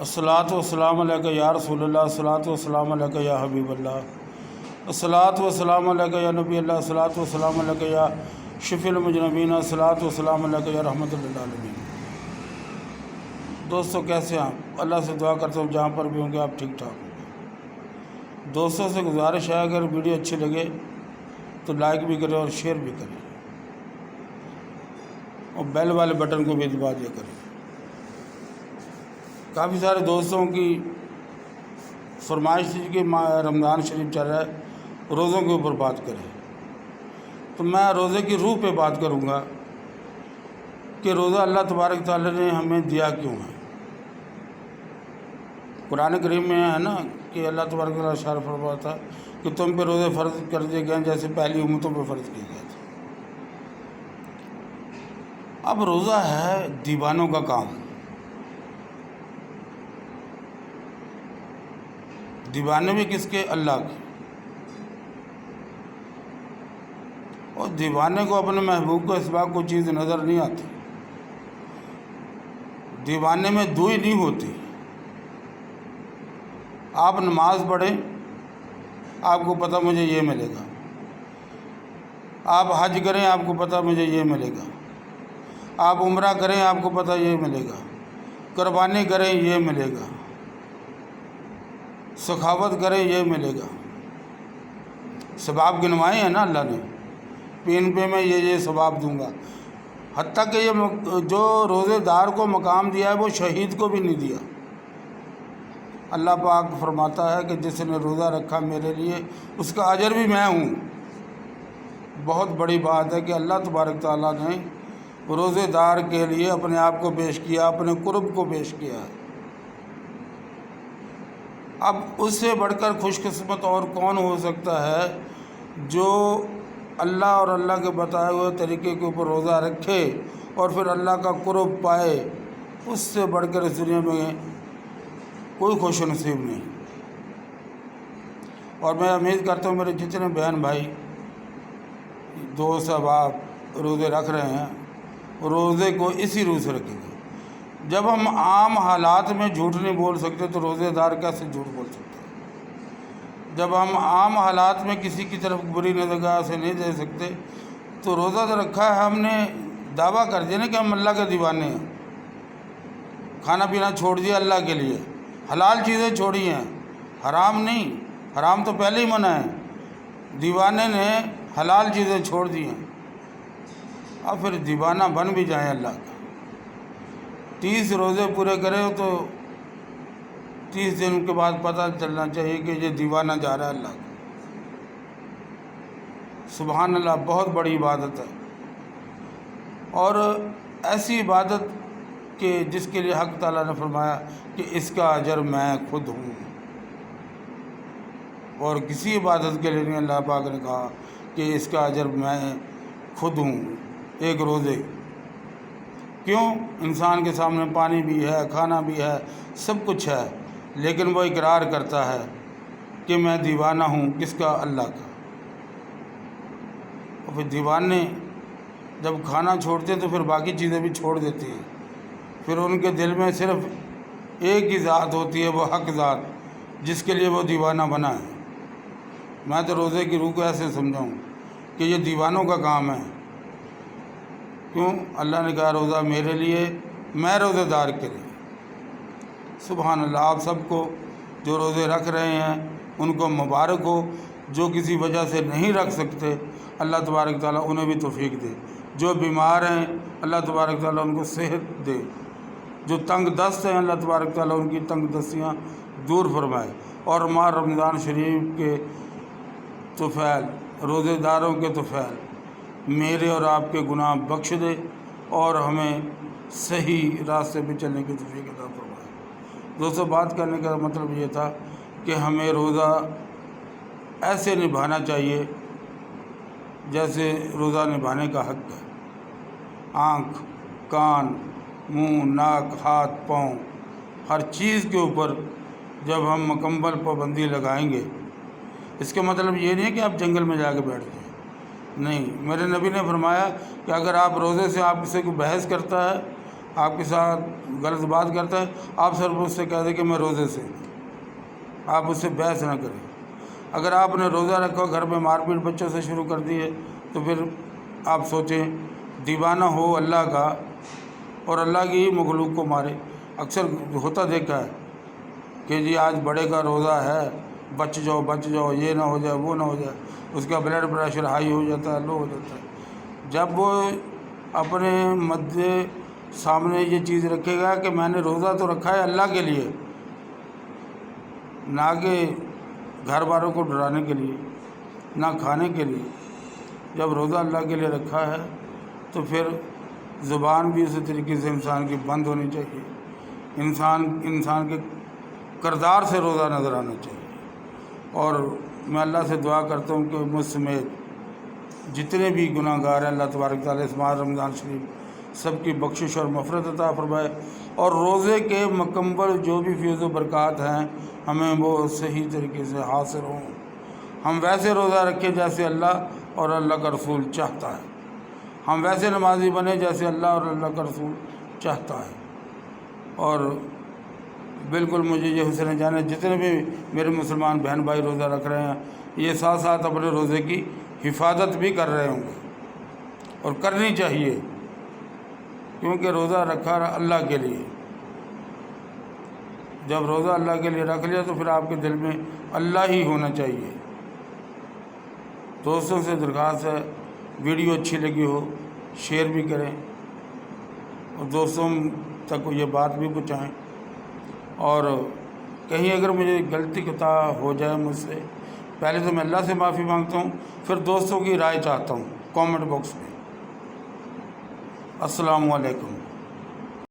الصلاۃ والسلام علیک یا رسول اللہ، الصلاۃ والسلام علیک یا حبیب اللہ، الصلاۃ والسلام علیک یا نبی اللہ، الصلاۃ والسلام علیک یا شفیع المذنبین، الصلاۃ والسلام علیک یا رحمۃ للعالمین۔ دوستو کیسے ہیں آپ؟ اللہ سے دعا کرتا ہوں جہاں پر بھی ہوں گے آپ ٹھیک ٹھاک ہوں گے۔ دوستوں سے گزارش ہے اگر ویڈیو اچھی لگے تو لائک بھی کریں اور شیئر بھی کریں اور بیل والے بٹن کو بھی دبا دیا کریں۔ کافی سارے دوستوں کی فرمائش تھی کہ رمضان شریف چل رہا ہے، روزوں کے اوپر بات کریں، تو میں روزے کی روح پہ بات کروں گا کہ روزہ اللہ تبارک تعالیٰ نے ہمیں دیا کیوں ہے۔ قرآن کریم میں ہے نا کہ اللہ تبارک تعالیٰ ارشاد فرماتا تھا کہ تم پہ روزے فرض کر دیے گئے جیسے پہلی امتوں پہ فرض کیے گئے تھے۔ اب روزہ ہے دیوانوں کا کام۔ دیوانے بھی کس کے؟ اللہ کے۔ اور دیوانے کو اپنے محبوب کا سوا کوئی چیز نظر نہیں آتی۔ دیوانے میں دوئی نہیں ہوتی۔ آپ نماز پڑھیں، آپ کو پتہ مجھے یہ ملے گا، آپ حج کریں، آپ کو پتہ مجھے یہ ملے گا، آپ عمرہ کریں، آپ کو پتہ یہ ملے گا، قربانی کریں یہ ملے گا، سخاوت کریں یہ ملے گا۔ ثواب گنوائے ہیں نا اللہ نے، پین پہ میں یہ ثواب دوں گا۔ حتیٰ کہ یہ جو روزے دار کو مقام دیا ہے وہ شہید کو بھی نہیں دیا۔ اللہ پاک فرماتا ہے کہ جس نے روزہ رکھا میرے لیے اس کا اجر بھی میں ہوں۔ بہت بڑی بات ہے کہ اللہ تبارک تعالیٰ نے روزے دار کے لیے اپنے آپ کو پیش کیا، اپنے قرب کو پیش کیا ہے۔ اب اس سے بڑھ کر خوش قسمت اور کون ہو سکتا ہے جو اللہ اور اللہ کے بتائے ہوئے طریقے کے اوپر روزہ رکھے اور پھر اللہ کا قرب پائے۔ اس سے بڑھ کر اس دنیا میں کوئی خوش نصیب نہیں۔ اور میں امید کرتا ہوں میرے جتنے بہن بھائی دوست احباب روزے رکھ رہے ہیں، روزے کو اسی روح سے رکھیں گے۔ جب ہم عام حالات میں جھوٹ نہیں بول سکتے تو روزے دار کیسے جھوٹ بول سکتے ہیں؟ جب ہم عام حالات میں کسی کی طرف بری نظر سے نہیں دے سکتے تو روزہ تو رکھا ہے ہم نے، دعویٰ کر دیا نا کہ ہم اللہ کے دیوانے ہیں۔ کھانا پینا چھوڑ دیا اللہ کے لیے، حلال چیزیں چھوڑی ہیں، حرام نہیں، حرام تو پہلے ہی منع ہے۔ دیوانے نے حلال چیزیں چھوڑ دی ہیں، اب پھر دیوانہ بن بھی جائیں اللہ کا۔ 30 روزے پورے کرے ہو تو 30 دن کے بعد پتہ چلنا چاہیے کہ یہ دیوانہ جا رہا ہے اللہ کا۔ سبحان اللہ، بہت بڑی عبادت ہے، اور ایسی عبادت کہ جس کے لیے حق تعالیٰ نے فرمایا کہ اس کا اجر میں خود ہوں۔ اور کسی عبادت کے لیے نہیں اللہ پاک نے کہا کہ اس کا اجر میں خود ہوں۔ ایک روزے کیوں؟ انسان کے سامنے پانی بھی ہے، کھانا بھی ہے، سب کچھ ہے، لیکن وہ اقرار کرتا ہے کہ میں دیوانہ ہوں، کس کا؟ اللہ کا۔ اور پھر دیوانے جب کھانا چھوڑتے ہیں تو پھر باقی چیزیں بھی چھوڑ دیتے ہیں۔ پھر ان کے دل میں صرف ایک ہی ذات ہوتی ہے، وہ حق ذات، جس کے لیے وہ دیوانہ بنا ہے۔ میں تو روزے کی روح کو ایسے سمجھاؤں کہ یہ دیوانوں کا کام ہے۔ کیوں؟ اللہ نے کہا روزہ میرے لیے، میں روزے دار کے لیے۔ سبحان اللہ۔ آپ سب کو جو روزے رکھ رہے ہیں ان کو مبارک ہو، جو کسی وجہ سے نہیں رکھ سکتے اللہ تبارک تعالیٰ انہیں بھی توفیق دے، جو بیمار ہیں اللہ تبارک تعالیٰ ان کو صحت دے، جو تنگ دست ہیں اللہ تبارک تعالیٰ ان کی تنگ دستیاں دور فرمائے، اور ماہ رمضان شریف کے طفیل، روزے داروں کے طفیل میرے اور آپ کے گناہ بخش دے اور ہمیں صحیح راستے پہ چلنے کی توفیق عطا فرمائے۔ دوستو بات کرنے کا مطلب یہ تھا کہ ہمیں روزہ ایسے نبھانا چاہیے جیسے روزہ نبھانے کا حق ہے۔ آنکھ، کان، منہ، ناک، ہاتھ، پاؤں، ہر چیز کے اوپر جب ہم مکمل پابندی لگائیں گے، اس کا مطلب یہ نہیں ہے کہ آپ جنگل میں جا کے بیٹھ جائیں، نہیں۔ میرے نبی نے فرمایا کہ اگر آپ روزے سے آپ سے کوئی بحث کرتا ہے آپ کے ساتھ غلط بات کرتا ہے، آپ صرف اس سے کہہ دیں کہ میں روزے سے ہوں، آپ اس سے بحث نہ کریں۔ اگر آپ نے روزہ رکھا، گھر میں مار پیٹ بچوں سے شروع کر دی ہے، تو پھر آپ سوچیں دیوانہ ہو اللہ کا اور اللہ کی ہی مخلوق کو مارے۔ اکثر ہوتا دیکھا ہے کہ جی آج بڑے کا روزہ ہے، بچ جاؤ بچ جاؤ، یہ نہ ہو جائے وہ نہ ہو جائے، اس کا بلڈ پریشر ہائی ہو جاتا ہے، لو ہو جاتا ہے۔ جب وہ اپنے مد سامنے یہ چیز رکھے گا کہ میں نے روزہ تو رکھا ہے اللہ کے لیے، نہ کہ گھر والوں کو ڈرانے کے لیے، نہ کھانے کے لیے، جب روزہ اللہ کے لیے رکھا ہے تو پھر زبان بھی اسی طریقے سے انسان کی بند ہونی چاہیے، انسان کے کردار سے روزہ نظر آنا چاہیے۔ اور میں اللہ سے دعا کرتا ہوں کہ مجھ سمیت جتنے بھی گناہ گار ہیں، اللہ تبارک تعالیٰ اس ماہ رمضان شریف سب کی بخشش اور مغفرت عطا فرمائے، اور روزے کے مکمل جو بھی فیض و برکات ہیں ہمیں وہ صحیح طریقے سے حاصل ہوں، ہم ویسے روزہ رکھیں جیسے اللہ اور اللہ کا رسول چاہتا ہے، ہم ویسے نمازی بنیں جیسے اللہ اور اللہ کا رسول چاہتا ہے۔ اور بالکل مجھے یہ حسن جانے جتنے بھی میرے مسلمان بہن بھائی روزہ رکھ رہے ہیں، یہ ساتھ ساتھ اپنے روزے کی حفاظت بھی کر رہے ہوں گے، اور کرنی چاہیے، کیونکہ روزہ رکھا اللہ کے لیے۔ جب روزہ اللہ کے لیے رکھ لیا تو پھر آپ کے دل میں اللہ ہی ہونا چاہیے۔ دوستوں سے درخواست ہے، ویڈیو اچھی لگی ہو شیئر بھی کریں، اور دوستوں تک یہ بات بھی پہنچائیں، اور کہیں اگر مجھے غلطی خطا ہو جائے مجھ سے، پہلے تو میں اللہ سے معافی مانگتا ہوں، پھر دوستوں کی رائے چاہتا ہوں کامنٹ باکس میں۔ السلام علیکم۔